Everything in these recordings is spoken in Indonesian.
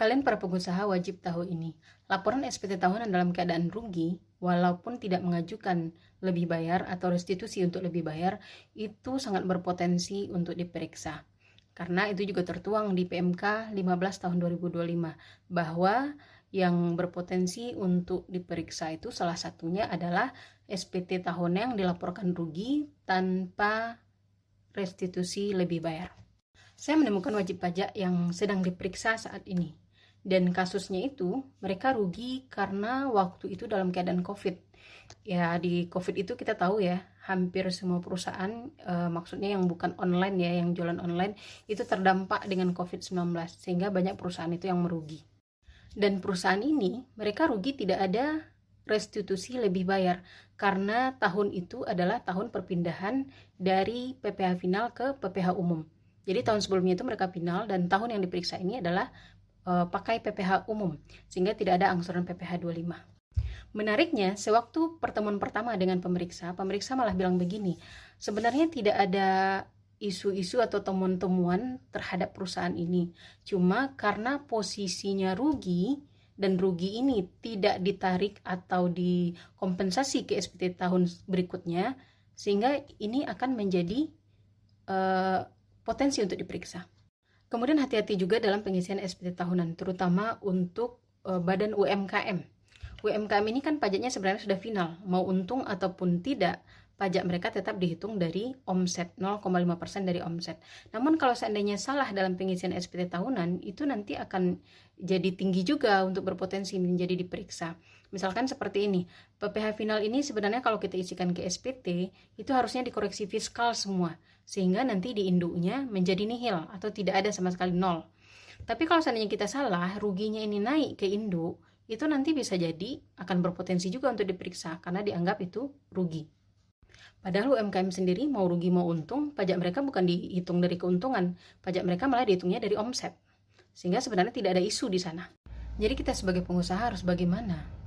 Kalian para pengusaha wajib tahu ini. Laporan SPT tahunan dalam keadaan rugi, walaupun tidak mengajukan lebih bayar atau restitusi untuk lebih bayar, itu sangat berpotensi untuk diperiksa. Karena itu juga tertuang di PMK 15 tahun 2025, bahwa yang berpotensi untuk diperiksa itu salah satunya adalah SPT tahunan yang dilaporkan rugi tanpa restitusi lebih bayar. Saya menemukan wajib pajak yang sedang diperiksa saat ini. Dan kasusnya itu mereka rugi karena waktu itu dalam keadaan COVID. Ya, di COVID itu kita tahu ya, hampir semua perusahaan, maksudnya yang bukan online ya, yang jualan online, itu terdampak dengan COVID-19. Sehingga banyak perusahaan itu yang merugi. Dan perusahaan ini, mereka rugi tidak ada restitusi lebih bayar. Karena tahun itu adalah tahun perpindahan dari PPh final ke PPh umum. Jadi tahun sebelumnya itu mereka final, dan tahun yang diperiksa ini adalah pakai PPh umum, sehingga tidak ada angsuran PPh 25. Menariknya, sewaktu pertemuan pertama dengan pemeriksa malah bilang begini, sebenarnya tidak ada isu-isu atau temuan-temuan terhadap perusahaan ini, cuma karena posisinya rugi, dan rugi ini tidak ditarik atau dikompensasi ke SPT tahun berikutnya, sehingga ini akan menjadi potensi untuk diperiksa. Kemudian hati-hati juga dalam pengisian SPT tahunan, terutama untuk badan UMKM. UMKM ini kan pajaknya sebenarnya sudah final, mau untung ataupun tidak, pajak mereka tetap dihitung dari omset, 0,5% dari omset. Namun kalau seandainya salah dalam pengisian SPT tahunan, itu nanti akan jadi tinggi juga untuk berpotensi menjadi diperiksa. Misalkan seperti ini, PPh final ini sebenarnya kalau kita isikan ke SPT, itu harusnya dikoreksi fiskal semua, sehingga nanti di induknya menjadi nihil atau tidak ada sama sekali, nol. Tapi kalau seandainya kita salah, ruginya ini naik ke induk, itu nanti bisa jadi akan berpotensi juga untuk diperiksa karena dianggap itu rugi. Padahal UMKM sendiri mau rugi mau untung, pajak mereka bukan dihitung dari keuntungan, pajak mereka malah dihitungnya dari omset. Sehingga sebenarnya tidak ada isu di sana. Jadi kita sebagai pengusaha harus bagaimana?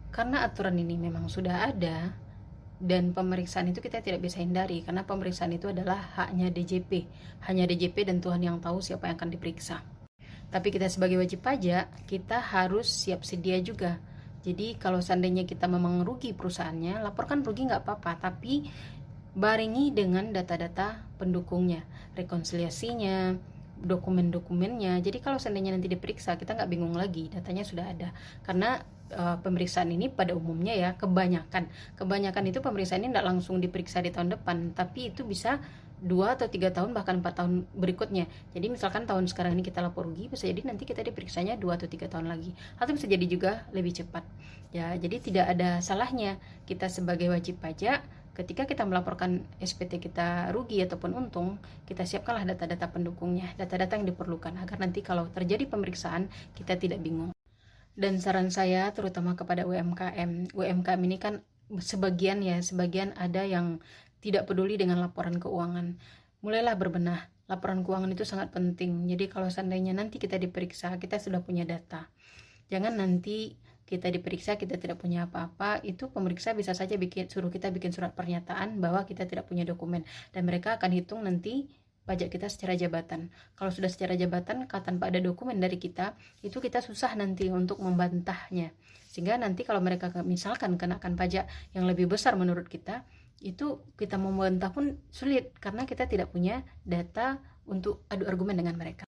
Karena aturan ini memang sudah ada, dan pemeriksaan itu kita tidak bisa hindari, karena pemeriksaan itu adalah haknya DJP. Hanya DJP dan Tuhan yang tahu siapa yang akan diperiksa. Tapi kita sebagai wajib pajak, kita harus siap sedia juga. Jadi kalau seandainya kita memang rugi perusahaannya, laporkan rugi nggak apa-apa, tapi barengi dengan data-data pendukungnya, rekonsiliasinya, dokumen-dokumennya. Jadi kalau seandainya nanti diperiksa, kita nggak bingung lagi, datanya sudah ada. Karena pemeriksaan ini pada umumnya ya, kebanyakan itu pemeriksaan ini tidak langsung diperiksa di tahun depan, tapi itu bisa 2 atau 3 tahun bahkan 4 tahun berikutnya. Jadi misalkan tahun sekarang ini kita lapor rugi, bisa jadi nanti kita diperiksanya 2 atau 3 tahun lagi, atau bisa jadi juga lebih cepat ya. Jadi tidak ada salahnya kita sebagai wajib pajak, ketika kita melaporkan SPT kita rugi ataupun untung, kita siapkanlah data-data pendukungnya, data-data yang diperlukan, agar nanti kalau terjadi pemeriksaan kita tidak bingung. Dan saran saya terutama kepada UMKM ini kan sebagian ada yang tidak peduli dengan laporan keuangan. Mulailah berbenah, laporan keuangan itu sangat penting. Jadi kalau seandainya nanti kita diperiksa, kita sudah punya data. Jangan nanti kita diperiksa, kita tidak punya apa-apa, itu pemeriksa bisa saja suruh kita bikin surat pernyataan bahwa kita tidak punya dokumen, dan mereka akan hitung nanti pajak kita secara jabatan. Kalau sudah secara jabatan, tanpa ada dokumen dari kita, itu kita susah nanti untuk membantahnya. Sehingga nanti kalau mereka misalkan kenakan pajak yang lebih besar menurut kita, itu kita membantah pun sulit, karena kita tidak punya data untuk adu argumen dengan mereka.